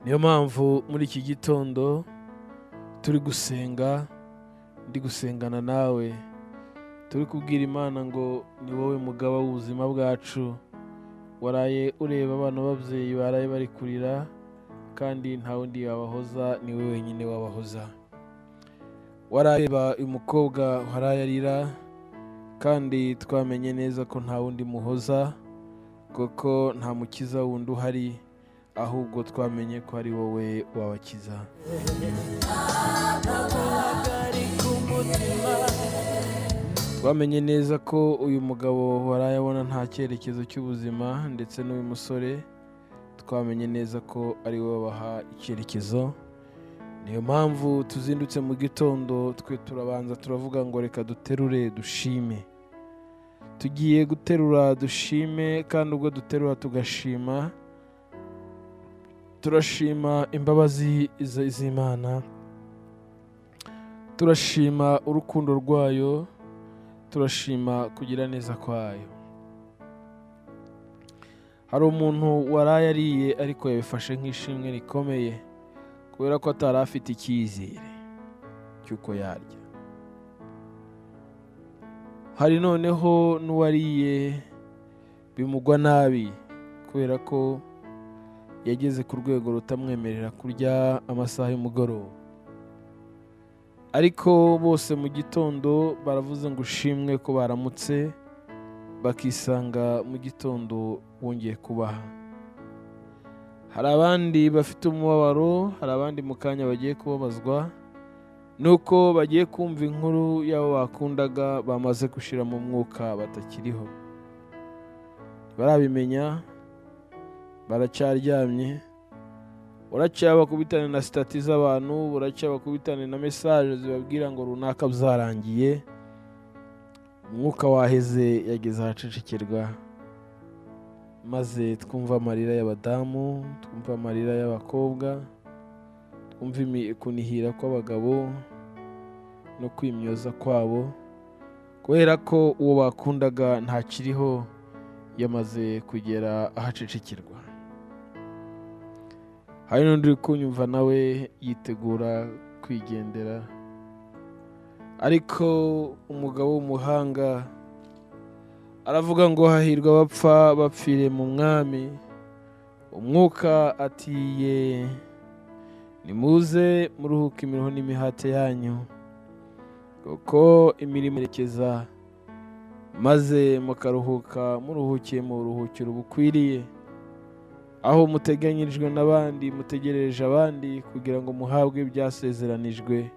niyo mpamvu muri iki gitondo turi gusenga, ndi gusengana nawe, turi kubwira Imana ngo ni wowe mugaba w'ubuzima bwacu. Waraye ureba abana b'ababyeyi baraye bari kurira, kandi nta wundi wabahoza, ni wowe wenyine wabahoza. Warareba uyu mukobwa waraye arira, kandi twamenye neza ko nta wundi muhoza, kuko nta mukiza wundi uhari, ahubwo twamenye ko ari wowe wabakiza. Twamenye neza ko uyu mugabo waraye abona nta cyerekezo cy'ubuzima, ndetse n'uyu musore twamenye neza ko ari wowe wabaha icyerekezo. Niyo mpamvu tuzindutse mu gitondo, twe turabanza turavuga ngo reka duterure dushime. Tugiye guterura dushime, kandi ubwo duterura tugashima, turashima imbabazi z'Imana, turashima urukundo rwayo, turashima kugira neza kwayo. Hari umuntu waraye ariye ariko yabifashe nk'ishimwe rikomeye, kubera ko atari afite icyizere cy'uko yarya. Hari noneho n'uwariye bimugwa nabi, kubera ko yageze ku rwego rutamwemerera kurya amasaha y'umugoroba. Ariko bose mu gitondo baravuze ngo ushimwe ko baramutse, bakisanga mu gitondo wongeye kubaha. Hari abandi bafite umubabaro, hari abandi mu kanya bagiye kubabazwa, nuko bagiye kumva inkuru y'abo bakundaga bamaze gushira mu mwuka batakiriho. Barabimenya, baracyaryamye, uracyabakubitane na stati z'abantu, uracyabakubitane na message zibabwira ngo runaka byarangiye. Umwuka waheze yageze ahacecekerwa, maze twumva amarira y'abadamu, twumva amarira y'abakobwa, twumva kunihira kw'abagabo no kwimyoza kwabo, kubera ko uwo bakundaga ntakiriho, yamaze kugera ahacecekerwa. Hari n'undi uri kunyumva nawe yitegura kwigendera, ariko umugabo w'umuhanga aravuga ngo hahirwa abapfa bapfire mu mwami. Umwuka atiye nimuze muruhuke imiruho n'imihate yanyu, kuko imirimo irekeza, maze mukaruhuka muruhukiye mu buruhukiro bukwiriye, aho muteganyirijwe n'abandi, mutegereje abandi kugira ngo muhabwe ibyasezeranijwe,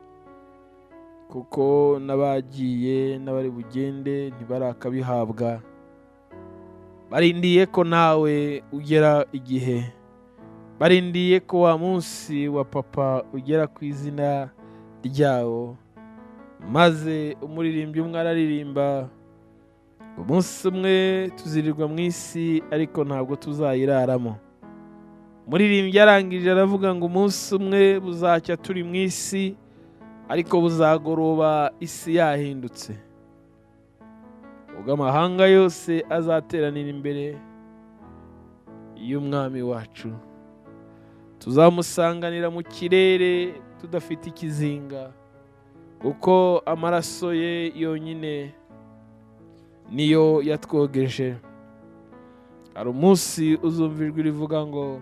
kuko n'abagiye n'abari bugende ntibarakabihabwa. Barindiye ko nawe ugera igihe, barindiye ko wa munsi wa papa ugera ku izina ryawo, maze umuririmbyi umwe araririmba, umunsi umwe tuzirirwa mu isi ariko ntabwo tuzayiraramo. Umuririmbyi arangije aravuga ngo umunsi umwe buzacya turi mu isi, ariko buzagoroba isi yahindutse, ubwo amahanga yose azateranira imbere y'umwami wacu. Tuzamusanganira mu kirere tudafite ikizinga, kuko amaraso ye yonyine niyo yatwogeje. Hari umunsi uzumva ijwi rivuga ngo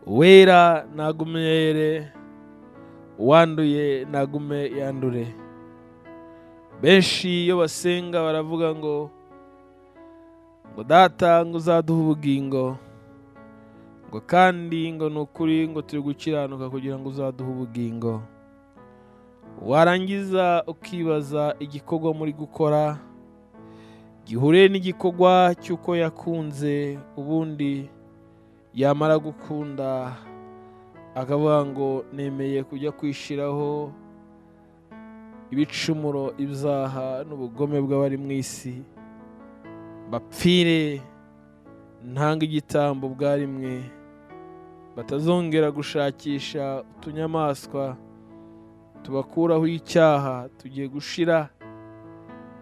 uwera nagume yere, uwanduye nagume yandure. Benshi iyo basenga baravuga ngo data ngo uzaduha ubugingo, ngo kandi ngo ni ukuri ngo turi gukiranuka kugira ngo uzaduha ubugingo. Warangiza ukibaza igikorwa muri gukora gihure n'igikorwa cy'uko yakunze, ubundi yamara gukunda akavuga ngo nemeye kujya kwishiraho ibicumuro, ibyaha n'ubugome bw'abari mu isi, bapfire ntanga igitambo bwa rimwe, batazongera gushakisha utunyamaswa tubakuraho icyaha, tugiye gushira.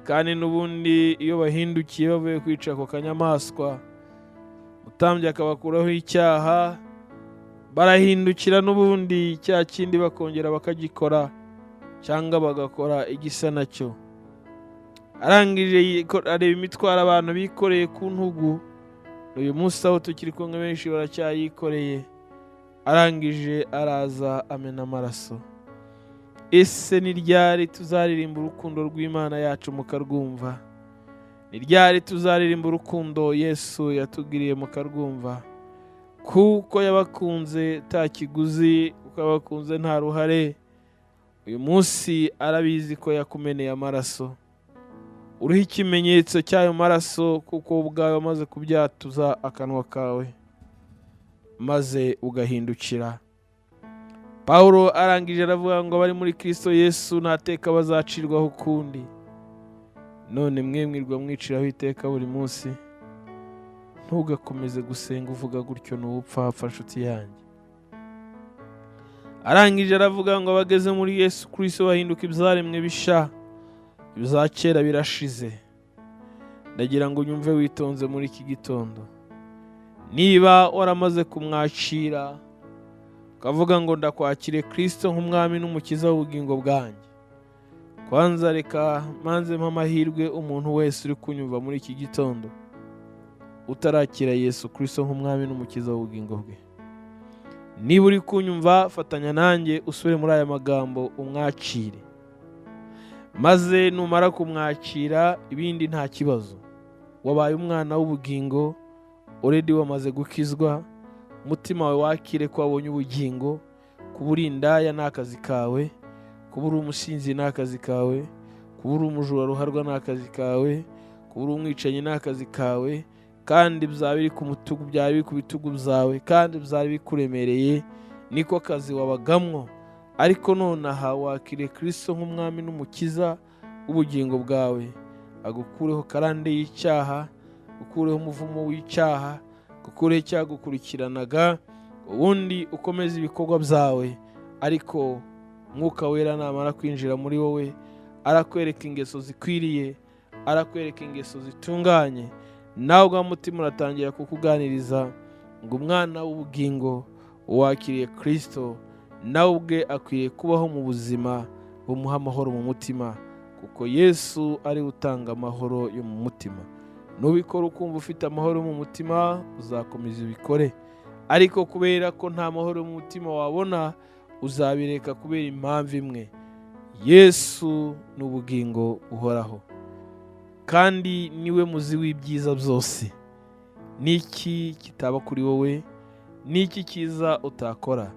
Kandi n'ubundi iyo bahindukiye bavuye kwica ako kanyamaswa, mutambye akabakuraho icyaha, barahindukira n'ubundi cya kindi bakongera bakagikora cyangwa bagakora igisa nacyo. Arangije areba imitwaro abantu bikoreye ku ntugu, uyu munsi aho tukiri kumwe benshi baracyayikoreye. Arangije araza amena amaraso. Ese ni ryari tuzaririmba urukundo rw'Imana yacu mukarwumva? Ni ryari tuzaririmba urukundo Yesu yatugiriye mukarwumva? Kuko yabakunze nta kiguzi, kuko yabakunze nta ruhare. Uyu munsi arabizi ko yakumeneye amaraso. Uriho ikimenyetso cy'ayo maraso, kuko ubwawe wamaze kubyatuza akanwa kawe maze ugahindukira. Pawulo arangije aravuga ngo bari muri Kristo Yesu nta teka bazacirwaho ukundi. None mwe mwirwa mwiciraho iteka buri munsi. Ntugakomeze gusenga uvuga gutyo n'ubupfapfa nshuti yanjye. Arangije aravuga ngo abageze muri Yesu Kristo bahinduka ibyaremwe bisha, ibya kera birashize. Ndagira ngo unyumve witonze muri iki gitondo. Niba waramaze kumwakira ukavuga ngo ndakwakire Kristo nk'umwami n'umukiza w'ubugingo bwanjye, kwanza reka manze amahirwe umuntu wese uri kunyumva muri iki gitondo utarakira Yesu Kristo nk'umwami n'umukiza w'ubugingo bwe. Niba uri kunyumva, fatanya nanjye usubire muri aya magambo umwakire, maze numara kumwakira ibindi nta kibazo. Wabaye umwana w'ubugingo, already wamaze gukizwa. Umutima wawe wakire ko wabonye ubugingo. Kuba uri indaya ni akazi kawe, kuba uri umusinzi ni akazi kawe, kuba uri umujura ruharwa ni akazi kawe, kuba uri umwicanyi ni akazi kawe, kandi byaba biri ku mutugu, byaba biri ku bitugu byawe, kandi byaba bikuremereye, niko kazi wabagamwo. Ariko nonaha wakire Kristo nk'umwami n'umukiza w'ubugingo bwawe, agukureho karande y'icyaha, gukureho umuvumo w'icyaha, gukureho icyagukurikiranaga, ubundi ukomeze ibikorwa byawe. Ariko Mwuka Wera namara kwinjira muri wowe, arakwereka ingeso zikwiriye, arakwereka ingeso zitunganye. Nawe ubwa mutima uratangira kukuganiriza ngo umwana w'ubugingo wakiriye Kristo nawe ubwe akwiriye kubaho mu buzima bumuha amahoro mu mutima, kuko Yesu ari utanga amahoro yo mu mutima. Nubikora ukumva ufite amahoro mu mutima, uzakomeza ubikore. Ariko kubera ko nta mahoro mu mutima wabona, uzabireka kubera impamvu imwe: Yesu ni ubugingo buhoraho, kandi niwe muzi w'ibyiza byose. Niki kitaba kuri wowe? Niki cyiza utakora?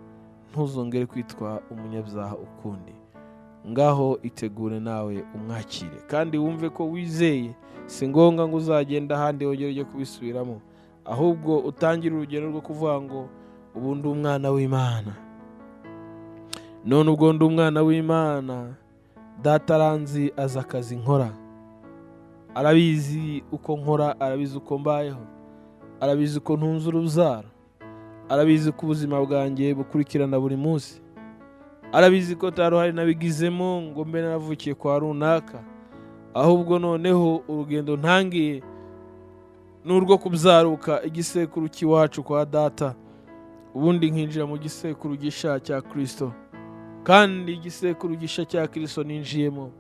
Ntuzongere kwitwa umunyabyaha ukundi. Ngaho itegure nawe umwakire, kandi wumve ko wizeye. Si ngombwa ngo uzagenda ahandi wongere ujye kubisubiramo, ahubwo utangire urugendo rwo kuvuga ngo ubu ndi umwana w'Imana. None ubwo ndi umwana w'Imana, Data aranzi azi akazi nkora, arabizi uko nkora, arabizi uko mbayeho, arabizi uko ntunze urubyaro, arabizi ko ubuzima bwanjye bukurikirana buri munsi, arabizi ko taruhari nabigizemo ngo mbe naravukiye kwa runaka. Ahubwo noneho urugendo ntangiye n'urwo kubyaruka igisekuru cy'iwacu kwa Data, ubundi nkinjira mu gisekuru gisha cya Kristo. Kandi igisekuru gisha cya Kristo ninjiyemo,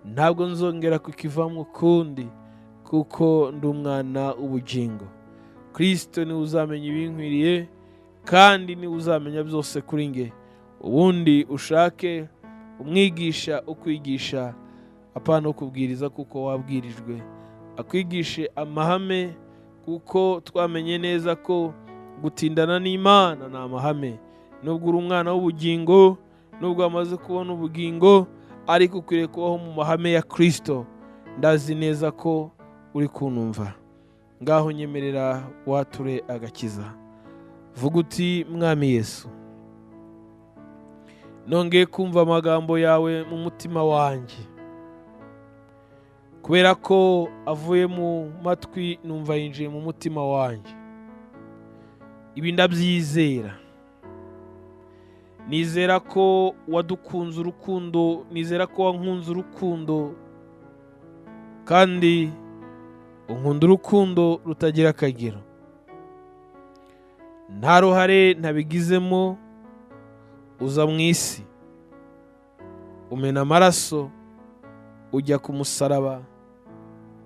ntabwo nzongera kukivamo ukundi, kuko ndi umwana w'ubugingo. Kristo niwe uzamenya ibinkwiriye, kandi niwe uzamenya byose kuri nge. Ubundi ushake umwigisha ukwigisha, apana ukubwiriza kuko wabwirijwe. Akwigishe amahame, kuko twamenye neza ko gutindana n'Imana ni amahame. Nubwo uri umwana w'ubugingo, nubwo wamaze kubona ubugingo, ariko ukwiriye kubaho mu mahame ya Kristo. Ndazi neza ko uri kunumva. Ngaho nyemerera wature agakiza. Vuga uti: Mwami Yesu, nongeye kumva amagambo yawe mu mutima wanjye, kubera ko avuye mu matwi numva yinjiye mu mutima wanjye. Ibi ndabyizera. Nizera ko wadukunze urukundo, nizera ko wankunze urukundo, kandi unkunda urukundo rutagira akagero. nta ruhare ntabigizemo, uza mu isi umena amaraso, ujya ku musaraba,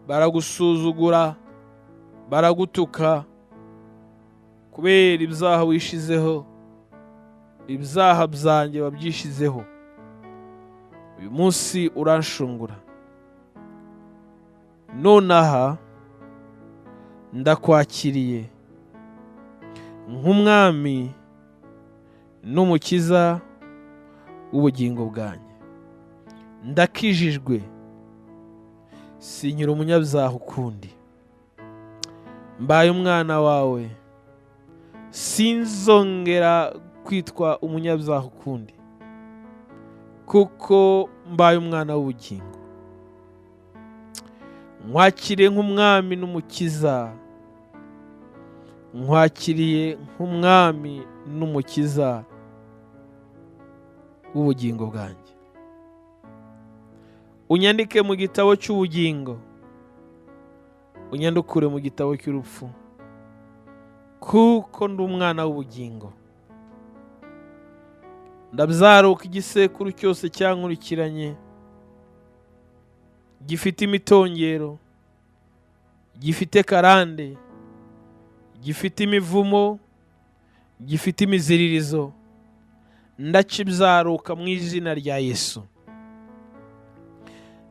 baragusuzugura, baragutuka kubera ibyaha wishizeho, ibyaha byanjye wabyishizeho. Uyu munsi uranshungura, nonaha ndakwakiriye nk'umwami n'umukiza w'ubugingo bwanjye. Ndakijijwe, sinkiri umunyabyaha ukundi, mbaye umwana wawe, sinzongera kwitwa umunyabyaha ukundi, kuko mbaye umwana w'ubugingo. Nkwakiriye nk'umwami n'umukiza, nkwakiriye nk'umwami n'umukiza w'ubugingo bwanjye. Unyandike mu gitabo cy'ubugingo, unyandukure mu gitabo cy'urupfu, kuko ndi umwana w'ubugingo. Ndabyaruka igisekuru cyose cyankurikiranye, gifite imitongero, gifite karande, gifite imivumo, gifite imiziririzo, ndakibyaruka mu izina rya Yesu.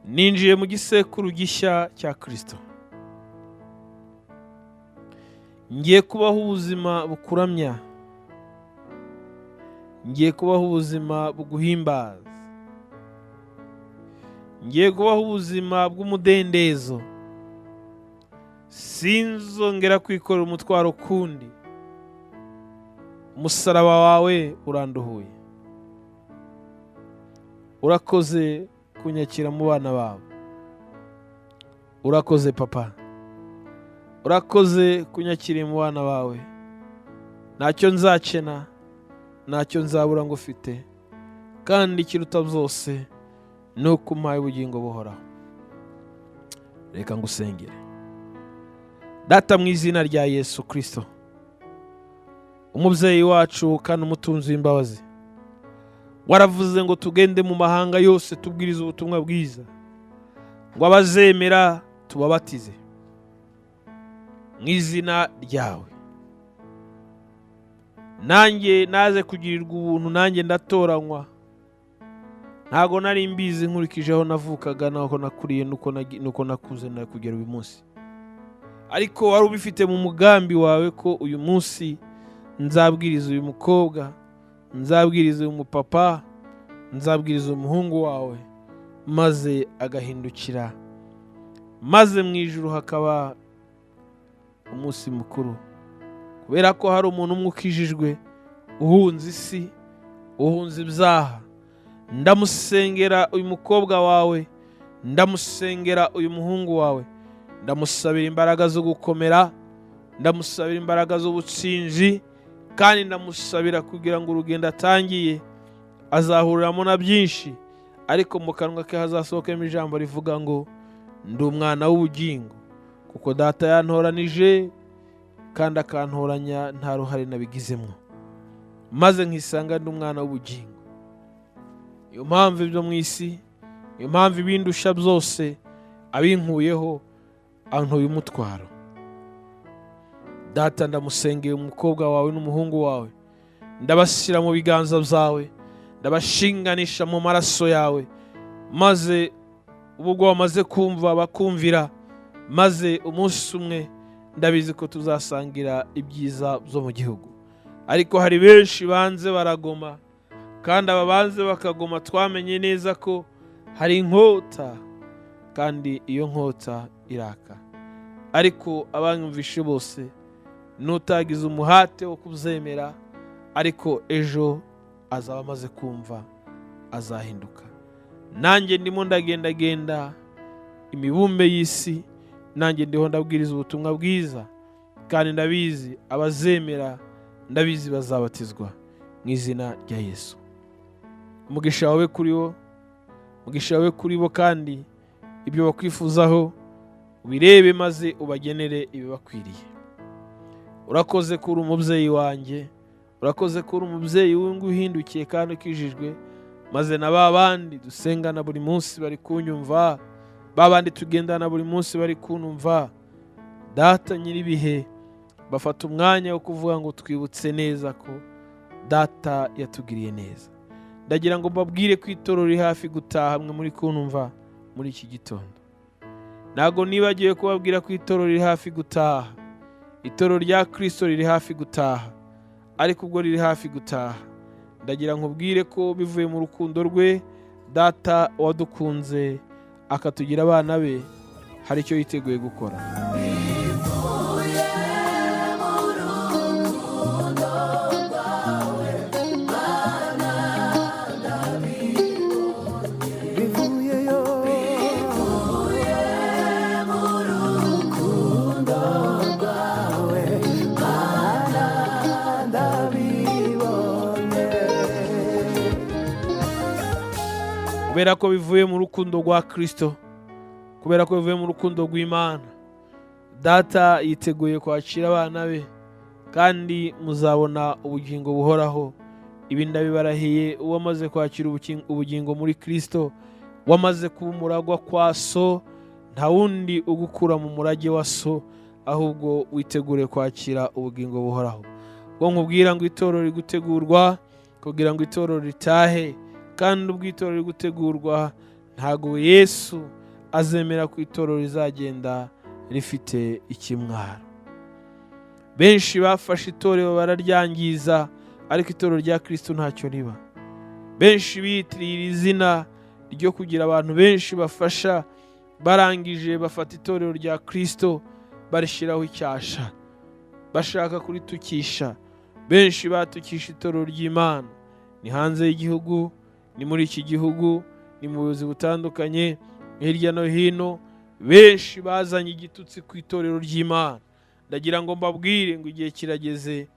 Ninjiye mu gisekuru gishya cya Kristo. Ngiye kubaho ubuzima bukuramya, ngiye kubaho ubuzima buguhimbaza, ngiye kubaho ubuzima bw'umudendezo. Sinzongera kwikorera umutwaro kundi, umusaraba wawe uranduhuye. Urakoze kunyakira mu bana bawe, urakoze papa, urakoze kunyakira mu bana bawe. Ntacyo nzacena, ntacyo nzabura ngo ufite, kandi ikiruta byose ni uko umpaye ubugingo buhoraho. Reka ngusengere. Data, mu izina rya Yesu Kristo, umubyeyi wacu kandi umutunzi w'imbabazi, waravuze ngo tugende mu mahanga yose tubwirize ubutumwa bwiza, ngo abazemera tubabatize mu izina ryawe. Nanjye naze kugirirwa ubuntu, nanjye ndatoranywa. Ntago nari mbizi nkurikije aho navukaga, naho nakuriye, nuko nakuze na kugera uyu munsi, ariko wari ubifite mu mugambi wawe ko uyu munsi nzabwiriza uyu mukobwa, nzabwiriza uyu mupapa, nzabwiriza umuhungu wawe, maze agahindukira, maze mu ijuru hakaba umunsi mukuru, kubera ko hari umuntu umwe ukijijwe, uhunze isi, uhunze ibyaha. Ndamusengera uyu mukobwa wawe, ndamusengera uyu muhungu wawe, ndamusabira imbaraga zo gukomera, ndamusabira imbaraga z'ubutsinzi, kandi ndamusabira kugira ngo urugendo atangiye azahuriramo na byinshi, ariko mu kanwa ke hazasohokemo ijambo rivuga ngo ndi umwana w'ubugingo, kuko data yantoranije kandi akantoranya nta ruhare nabigizemo, maze nkisanga ndi umwana w'ubugingo. Iyo mpamvu ibyo mu isi, iyo mpamvu ibindusha byose abinkuyeho, antuye umutwaro. Data, ndamusengeye umukobwa wawe n'umuhungu wawe, ndabashyira mu biganza byawe, ndabashinganisha mu maraso yawe, maze ubwo wamaze kumva bakumvira, maze umunsi umwe ndabizi ko tuzasangira ibyiza byo mu gihugu. Ariko hari benshi banze baragoma, kandi aba banze bakagoma twamenye neza ko hari inkota, kandi iyo nkota iraka. Ariko abanyumvishe bose, nutagize umuhate wo kubyemera, ariko ejo azaba amaze kumva, azahinduka. Nanjye ndimo ndagendagenda imibumbe y'isi, nanjye ndiho ndabwiriza ubutumwa bwiza, kandi ndabizi abazemera, ndabizi bazabatizwa mu izina rya Yesu. Umugisha wawe kuri bo, umugisha wawe kuri bo, kandi ibyo bakwifuzaho ubirebe, maze ubagenere ibibakwiriye. urakoze ko uri umubyeyi wanjye, urakoze ko uri umubyeyi uhindukiye kandi ukijijwe, maze na ba bandi dusengana buri munsi bari kunyumva, ba bandi tugendana buri munsi bari kunumva. Data nyir'ibihe, bafata umwanya wo kuvuga ngo twibutse neza ko Data yatugiriye neza. Ndagira ngo mbabwire ko itorero riri hafi gutaha, mwe muri kunumva muri iki gitondo. Ntago nibagiwe kubabwira ko itorero riri hafi gutaha. Itorero rya Kristo riri hafi gutaha, ariko ubwo riri hafi gutaha, ndagira nkubwire ko bivuye mu rukundo rwe, Data wadukunze akatugira abana be, hari icyo yiteguye gukora. Kubera ko bivuye mu rukundo rwa Kristo, kubera ko bivuye mu rukundo rw'Imana, Data yiteguye kwakira abana be, kandi muzabona ubugingo buhoraho. Ibi ndabibarahiye uwamaze kwakira ubugingo muri Kristo, wamaze kuba umuragwa kwa so, nta wundi ugukura mu murage wa so, ahubwo witegure kwakira ubugingo buhoraho. Ubwo nkubwira ngo itorero riri gutegurwa kugira ngo itorero ritahe, kandi ubwo itorero riri gutegurwa ntago Yesu azemera ko itorero rizagenda rifite ikimwaro. Benshi bafashe itorero bararyangiza, ariko itorero rya Kristo ntacyo riba. Benshi bitiriye izina ryo kugira abantu benshi bafasha, barangije bafata itorero rya Kristo barishyiraho icyasha, bashaka kuritukisha. Benshi batukisha itorero ry'Imana, ni hanze y'igihugu, ni muri iki gihugu, ni mu buyobozi butandukanye hirya no hino. Benshi bazanye igitutsi ku itorero ry'Imana. Ndagira ngo mbabwire ngo igihe kirageze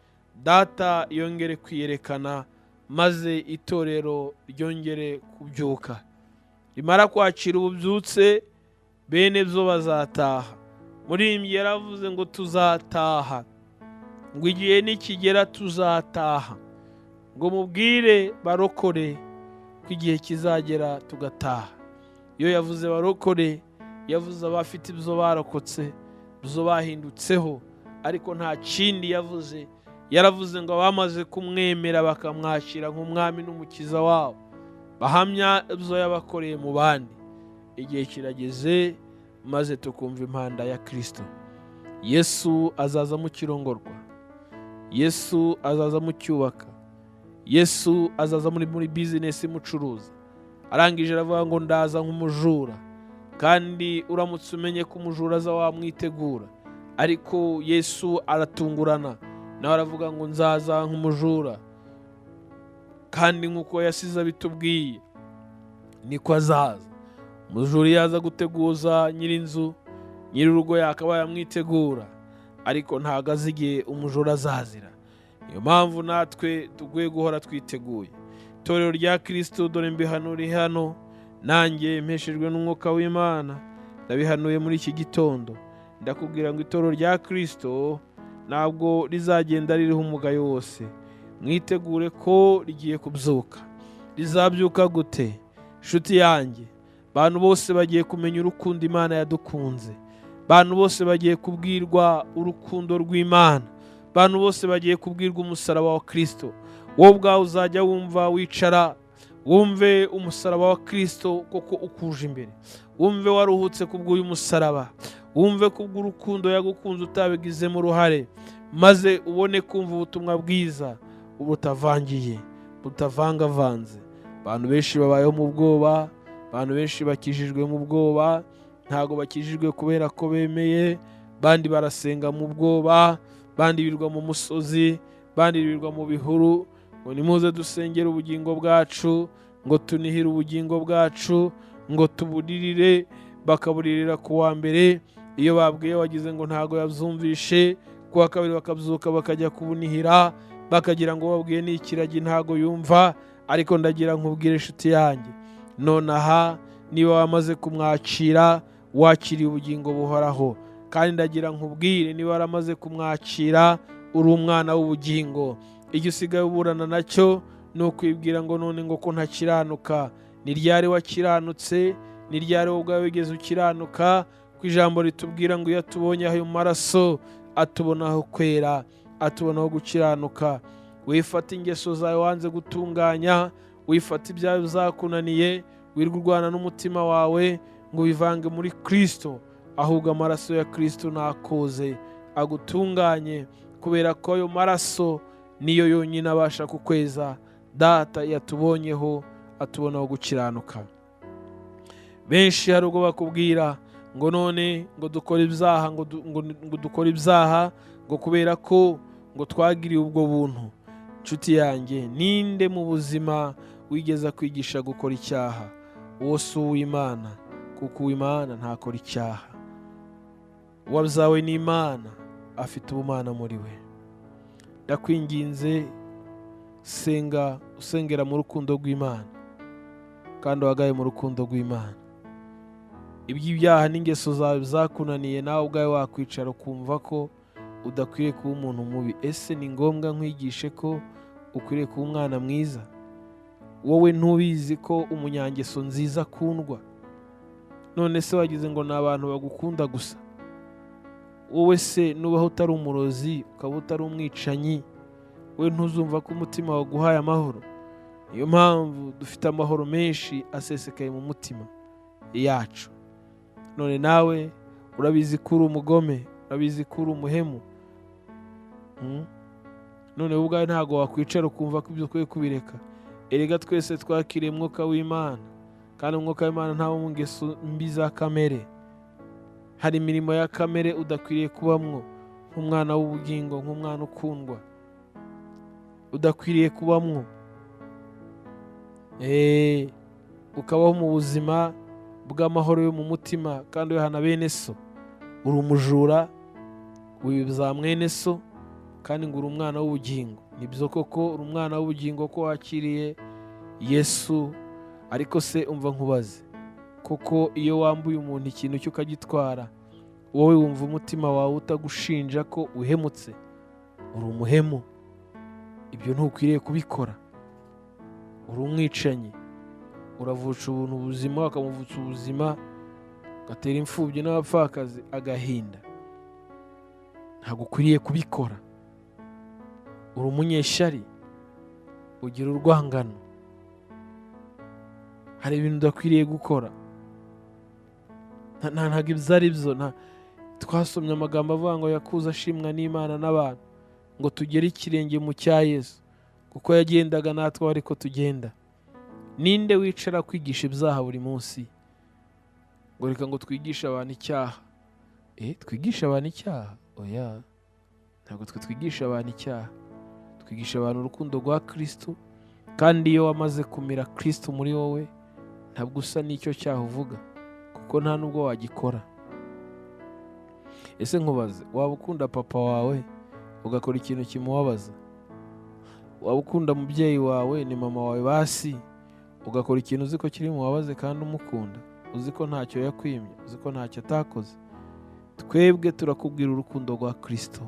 Data yongere kwiyerekana, maze itorero ryongere kubyuka. Rimara kwakira ububyutse, bene byo bazataha. Murimbyi yaravuze ngo tuzataha, ngo igihe nikigera tuzataha, ngo mubwire barokore ko igihe kizagera tugataha. Iyo yavuze barokore, yavuze abafite ibyo barokotse, ibyo bahindutseho, ariko nta kindi yavuze. Yaravuze ngo abamaze kumwemera bakamwakira nk'umwami n'umukiza wabo, bahamya ibyo yabakoreye mu bandi. Igihe kirageze maze tukumva impanda ya Kristo. Yesu azaza mu kirongorwa, Yesu azaza mu cyubaka, Yesu azaza muri bizinesi mucuruza. Arangije aravuga ngo ndaza nk'umujura, kandi uramutse umenye ko umujura aza wamwitegura. Ariko Yesu aratungurana, nawe aravuga ngo nzaza nk'umujura, kandi nk'uko yasize abitubwiye niko azaza. Umujura yaza guteguza nyir'inzu, nyir'urugo yakaba yamwitegura, ariko ntago azi igihe umujura azazira. Niyo mpamvu natwe tugiye guhora twiteguye. Itorero rya Kristo, dore mbihanuriye hano, nanjye mpeshejwe n'umwuka w'Imana, ndabihanuye muri iki gitondo. Ndakubwira ngo itorero rya Kristo ntabwo rizagenda ririho umugayo wose. Mwitegure ko rigiye kubyuka. Rizabyuka gute? Nshuti yanjye, abantu bose bagiye kumenya urukundo Imana yadukunze. Abantu bose bagiye kubwirwa urukundo rw'Imana. Abantu bose bagiye kubwirwa umusaraba wa Kristo. Wowe ubwawe uzajya wumva wicara, wumve umusaraba wa Kristo koko ukuje imbere. Wumve waruhutse kubw'uyu musaraba. Wumve kubw'urukundo yagukunze utabigizemo uruhare, maze ubone kumva ubutumwa bwiza ubutavangiye, butavangavanze. Abantu benshi babayeho mu bwoba, abantu benshi bakijijwe mu bwoba, ntago bakijijwe kubera ko bemeye. Bandi barasenga mu bwoba, bandi birirwa mu musozi, bandi birirwa mu bihuru, ngo nimuze dusengere ubugingo bwacu, ngo tunihire ubugingo bwacu, ngo tuburirire. Bakaburirira ku wa mbere, iyo babwiye wagize ngo ntago yabyumvishe, ku wa kabiri bakabyuka bakajya kubunihira, bakagira ngo babwiye n'ikiragi ntago yumva. Ariko ndagira nkubwire inshuti yanjye, nonaha niba wamaze kumwakira, wakiriye ubugingo buhoraho. Kandi ndagira nkubwire, niba waramaze kumwakira, uri umwana w'ubugingo. Icyo usigaye uburana nacyo ni ukwibwira ngo none ngo ko ntakiranuka. Ni ryari wakiranutse? Ni ryari wowe ubwawe wigeze ukiranuka? Ku ijambo ritubwira ngo iyo atubonye ayo maraso atubonaho kwera, atubonaho gukiranuka. Wifata ingeso zawe wanze gutunganya, wifata ibyawe bizakunaniye, wirirwa urwana n'umutima wawe ngo wivange muri Kristo, ahubwo amaraso ya Kristo nakoze agutunganye, kubera ko ayo maraso niyo yonyine abasha kukweza. Data yatubonyeho atubonaho gukiranuka. Benshi hari ubwo bakubwira ngo none ngo dukore ibyaha, ngo dukore ibyaha ngo kubera ko ngo twagiriye ubwo buntu. Nshuti yanjye, ninde mu buzima wigeze kwigisha gukora icyaha? Uwo si uw'Imana, kuko uw'Imana ntakora icyaha. Uwabyawe n'Imana afite ubumana muri we. Ndakwinginze, senga, usengera mu rukundo rw'Imana kandi wagaye mu rukundo rw'Imana. Iby'ibyaha n'ingeso zawe zakunaniye, nawe ubwawe wakwicara ukumva ko udakwiriye kuba umuntu mubi. Ese ni ngombwa nkwigishe ko ukwiriye kuba umwana mwiza? Wowe ntubizi ko umunyangeso nziza akundwa? None se wagize ngo ni abantu bagukunda gusa? Wowe se nubaho utari umurozi, ukaba utari umwicanyi, we ntuzumva ko umutima waguhaye amahoro? Niyo mpamvu dufite amahoro menshi asesekaye mu mutima yacu. None nawe urabizi ko uri umugome, urabizi ko uri umuhemu. None wowe ubwawe ntabwo wakwicara ukumva ko ibyo ukwiye kubireka. Erega twese twakiriye umwuka w'Imana, kandi umwuka w'Imana ntawo mu ngeso mbi za kamere. Hari imirimo ya kamere udakwiriye kubamwo nk'umwana w'ubugingo, nk'umwana ukundwa, udakwiriye kubamwo. Ukabaho mu buzima bw'amahoro yo mu mutima kandi wihana bene so. Uri umujura, wiba mwene so, kandi ngo uri umwana w'ubugingo. Nibyo koko uri umwana w'ubugingo ko wakiriye Yesu, ariko se umva nkubaze, koko iyo wambuye umuntu ikintu cyo ukagitwara, wowe wumva umutima wawe utagushinja ko uhemutse? Uri umuhemu, ibyo ntukwiriye kubikora. Uri umwicanyi, uravuca ubuntu ubuzima, akamuvutsa ubuzima, gatera imfubyi n'abapfakazi agahinda. Ntabwo ukwiriye kubikora. Uri umunyeshyari, ugira urwangano. Hari ibintu udakwiriye gukora. Ntabwo ibyo ari byo. Twasomye amagambo avuga ngo yakuze ashimwa n'Imana n'abantu, ngo tugere ikirenge mu cya Yesu, kuko yagendaga natwe ariko tugenda. Ninde wicara kwigisha ibyaha buri munsi? Ngo reka ngo twigishe abantu icyaha. Twigisha abantu icyaha? Oya, ntabwo twigisha abantu icyaha. Twigisha abantu urukundo rwa Kristo, kandi iyo wamaze kumira Kristo muri wowe, ntabwo usa n'icyo cyaha uvuga, kuko nta nubwo wagikora. Ese nkubaze, waba ukunda papa wawe ugakora ikintu kimubabaza? Waba ukunda umubyeyi wawe, ni mama wawe basi, ugakora ikintu uzi ko kiri mubabaze kandi umukunda, uzi ko ntacyo yakwimye, uzi ko ntacyo atakoze? Twebwe turakubwira urukundo rwa Kristo.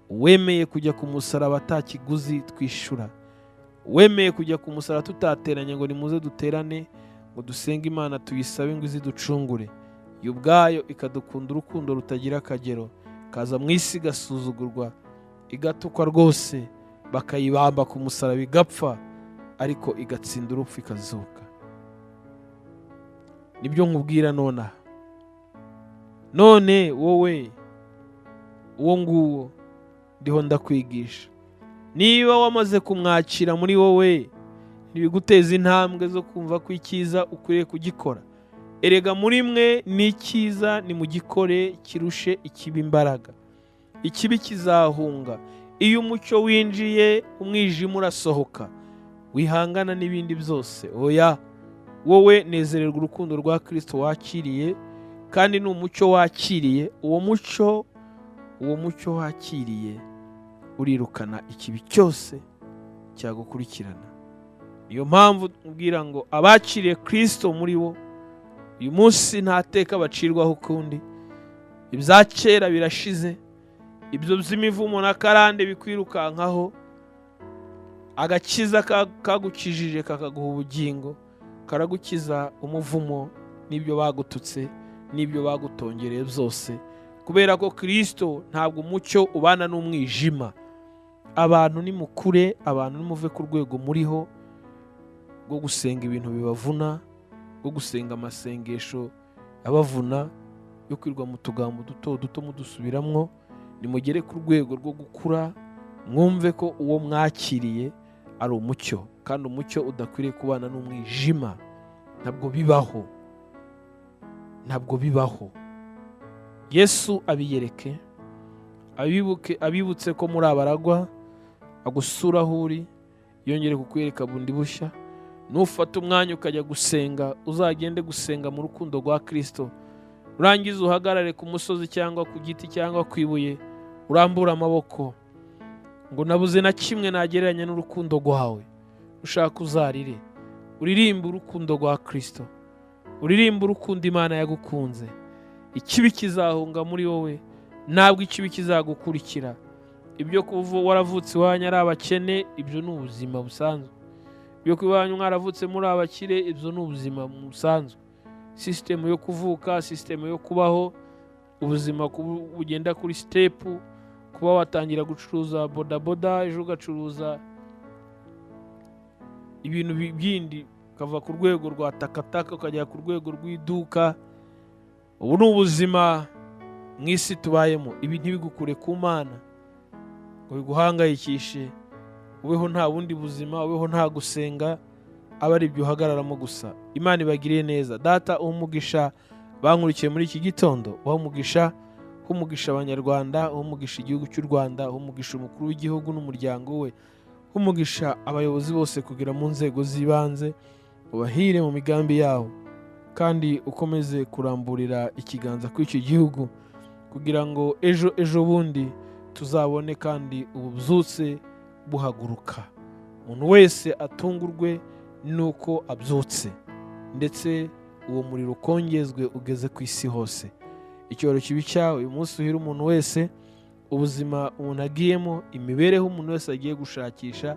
Wemeye kujya ku musaraba atakiguzi twishura, wemeye kujya ku musaraba tutateranye ngo nimuze duterane ngo dusenge Imana tuyisabe ngo iziducungure. Yo ubwayo ikadukunda urukundo rutagira akagero, kaza mu isi igasuzugurwa, igatukwa rwose, bakayibamba ku musaraba igapfa, ariko igatsinda urupfu ikazuka. Nibyo nkubwira nonaha. None wowe uwo nguwo ndiho ndakwigisha, niba wamaze kumwakira muri wowe, ntibiguteza intambwe zo kumva ko icyiza ukwiriye kugikora. Erega muri mwe n'icyiza nimugikore kirushe ikibi imbaraga. Ikibi kizahunga. Iyo umucyo winjiye, umwijima urasohoka. Wihangana n'ibindi byose. Oya, wowe nezererwa urukundo rwa Kristo wakiriye, kandi ni umucyo wakiriye. Uwo mucyo wakiriye urirukana ikibi cyose cyagukurikirana. Niyo mpamvu ubwira ngo abakiriye Kristo muri bo, uyu munsi nta teka bacirwaho ukundi. Ibya kera birashize, ibyo by'imivumo na karande bikwirukankaho, agakiza kagukijije kakaguha ubugingo, karagukiza umuvumo n'ibyo bagututse n'ibyo bagutongereye byose, kubera ko Kristo ntabwo umucyo ubana n'umwijima. Abantu nimukure, abantu nimuve ku rwego muriho rwo gusenga ibintu bibavuna, rwo gusenga amasengesho abavuna, yo kwirwa mu tugambo duto duto mudusubiramwo. Nimugere ku rwego rwo gukura, mwumve ko uwo mwakiriye ari umucyo, kandi umucyo udakwiriye kubana n'umwijima. Ntabwo bibaho, ntabwo bibaho. Yesu abiyereke, abibutse ko muri abaragwa, agusura aho uri, yongere kukwereka bundi bushya. Nufata umwanya ukajya gusenga, uzagende gusenga mu rukundo rwa Kristo. Urangiza uhagarare ku musozi cyangwa ku giti cyangwa ku ibuye, urambura amaboko ngo nabuze na kimwe nagereranya n'urukundo rwawe. Ushaka uzarire, uririmba urukundo rwa Kristo, uririmba urukundo Imana yagukunze. Ikibi kizahunga muri wowe, ntabwo ikibi kizagukurikira. Ibyo kuva waravutse iwanyu ari abakene, ibyo ni ubuzima busanzwe. Ibyo kuba iwanyu mwaravutse muri abakire, ibyo ni ubuzima busanzwe. Sisitemu yo kuvuka, sisitemu yo kubaho, ubuzima bugenda kuri sitepu. Kuba watangira gucuruza bodaboda, ejo ugacuruza ibintu bindi, ukava ku rwego rwa takataka ukajya ku rwego rw'iduka. Ubu ni ubuzima mu isi tubayemo. Ibi ntibigukure ku Mana ngo biguhangayikishe, ubeho nta bundi buzima, ubeho nta gusenga, aba ari ibyo uhagararamo gusa. Imana ibagiriye neza. Data umugisha bankurikiye muri iki gitondo, umugisha Abanyarwanda, umugisha igihugu cy'u Rwanda, umugisha umukuru w'igihugu n'umuryango we, umugisha abayobozi bose kugera mu nzego z'ibanze, ubahire mu migambi yawo, kandi ukomeze kuramburira ikiganza kuri icyo gihugu, kugira ngo ejo bundi tuzabone kandi ububyutse buhaguruka. Umuntu wese atungurwe nuko abyutse, ndetse uwo muriro ukongezwe ugeze ku isi hose. Icyoro kibi cyawe uyu munsi uhira umuntu wese, ubuzima umuntu agiyemo, imibereho umuntu wese agiye gushakisha,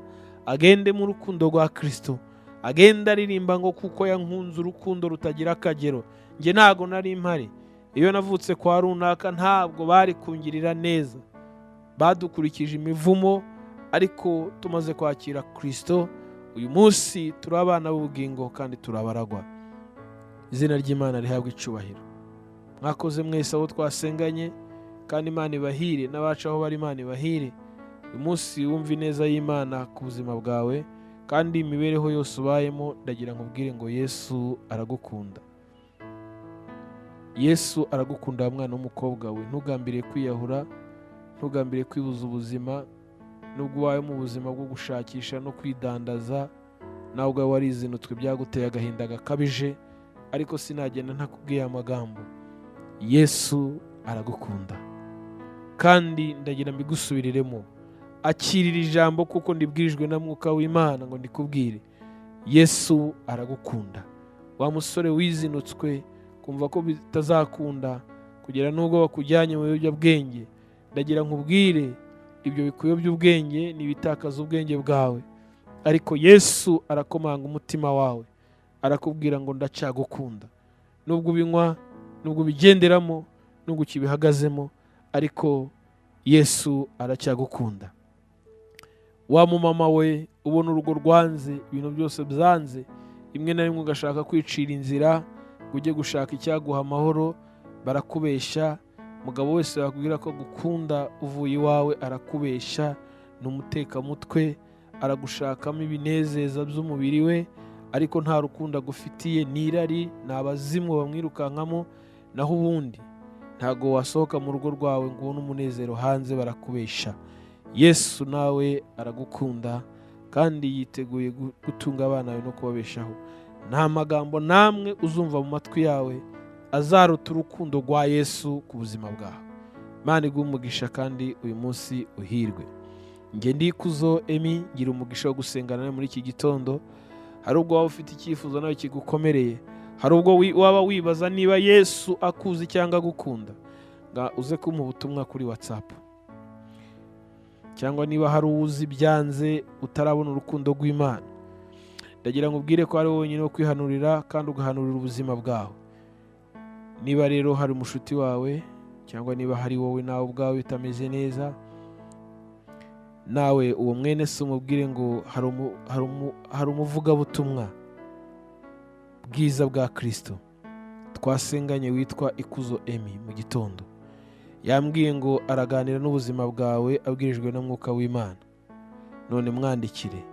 agende mu rukundo rwa Kristo, agenda aririmba ngo kuko yankunze urukundo rutagira akagero. Njye ntago nari mpari, iyo navutse kwa runaka ntabwo bari kungirira neza, badukurikije imivumo, ariko tumaze kwakira Kristo, uyu munsi turi abana b'ubugingo kandi turabaragwa. Izina ry'Imana rihabwa icubahiro. Mwakoze mwese abo twasenganye, kandi Imana ibahire, n'abacu aho bari Imana ibahire. Uyu munsi wumva ineza y'Imana ku buzima bwawe, kandi imibereho yose ubayemo, ndagira nkubwire ngo Yesu aragukunda. Yesu aragukunda mwana w'umukobwa we. Ntugambire kwiyahura, ntugambire kwibuza ubuzima. Nubwo ubaye mu buzima bwo gushakisha no kwidandaza, nawe ubwawe warizinutswe, byaguteye agahinda gakabije, ariko sinagenda ntakubwiye amagambo. Yesu aragukunda, kandi ndagira mbigusubiriremo. Akirira ijambo kuko ndibwirijwe na Mwuka w'Imana ngo ndikubwire. Yesu aragukunda. Wa musore wizinutswe kumva ko bitazakunda, kugera nubwo bakujyanye mu biyobyabwenge, ndagira nkubwire, ibyo bikuyobya ubwenge n'ibitakaza ubwenge bwawe, ariko Yesu arakomanga umutima wawe, arakubwira ngo ndacyagukunda. Nubwo ubinywa, nubwo ubigenderamo, nubwo ukibihagazemo, ariko Yesu aracyagukunda. Wa mumama we ubona urugo rwanze, ibintu byose byanze, rimwe na rimwe ugashaka kwicira inzira ngo ujye gushaka icyaguha amahoro, barakubeshya. Umugabo wese wakubwira ko gukunda uvuye iwawe arakubeshya, ni umutekamutwe, aragushakamo ibinezeza by'umubiri we, ariko nta rukundo agufitiye, n'irari, ni abazimu bamwirukankamo. Naho ubundi ntago wasohoka mu rugo rwawe ngo ubone umunezero hanze, barakubeshya. Yesu nawe aragukunda, kandi yiteguye gutunga abana bawe no kubabeshaho. Nta magambo namwe uzumva mu matwi yawe azaruta urukundo rwa Yesu ku buzima bwawe. Imana iguhe umugisha, kandi uyu munsi uhirwe. Njye Ndikuzo Emi, ngira umugisha wo gusengana nawe muri iki gitondo. Hari ubwo waba ufite icyifuzo nawe kigukomereye, hari ubwo waba wibaza niba Yesu akuzi cyangwa agukunda, nga uze kumpa ubutumwa kuri WhatsApp. cyangwa niba hari uwuzi byanze utarabona urukundo rw'Imana, ndagira ngo ubwire ko ari wowe wenyine wo kwihanurira kandi ugahanurira ubuzima bwawe. Niba rero hari umushuti wawe cyangwa niba hari wowe nawe ubwawe bitameze neza, nawe uwo mwene se umubwire ngo hari umuvugabutumwa bwiza bwa Kristo twasenganye witwa Ikuzo Emi mu gitondo, yambwiye ngo araganira n'ubuzima bwawe abwirijwe na Mwuka w'Imana. None mwandikire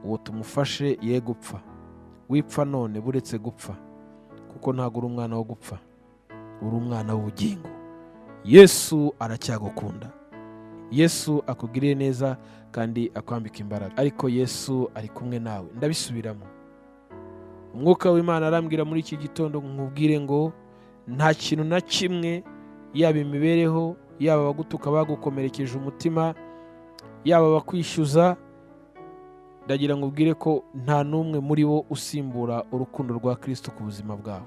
uwo tumufashe ye gupfa, wipfa none buretse gupfa, kuko ntabwo uri umwana wo gupfa, uri umwana w'ubugingo. Yesu aracyagukunda, Yesu akugiriye neza kandi akwambika imbaraga, ariko Yesu ari kumwe nawe. Ndabisubiramo, Umwuka w'Imana arambwira muri iki gitondo nkubwire ngo nta kintu na kimwe, yaba imibereho, yaba abagutuka bagukomerekeje umutima, yaba abakwishyuza, ndagira ngo ubwire ko nta n'umwe muri bo usimbura urukundo rwa Kristo ku buzima bwawe.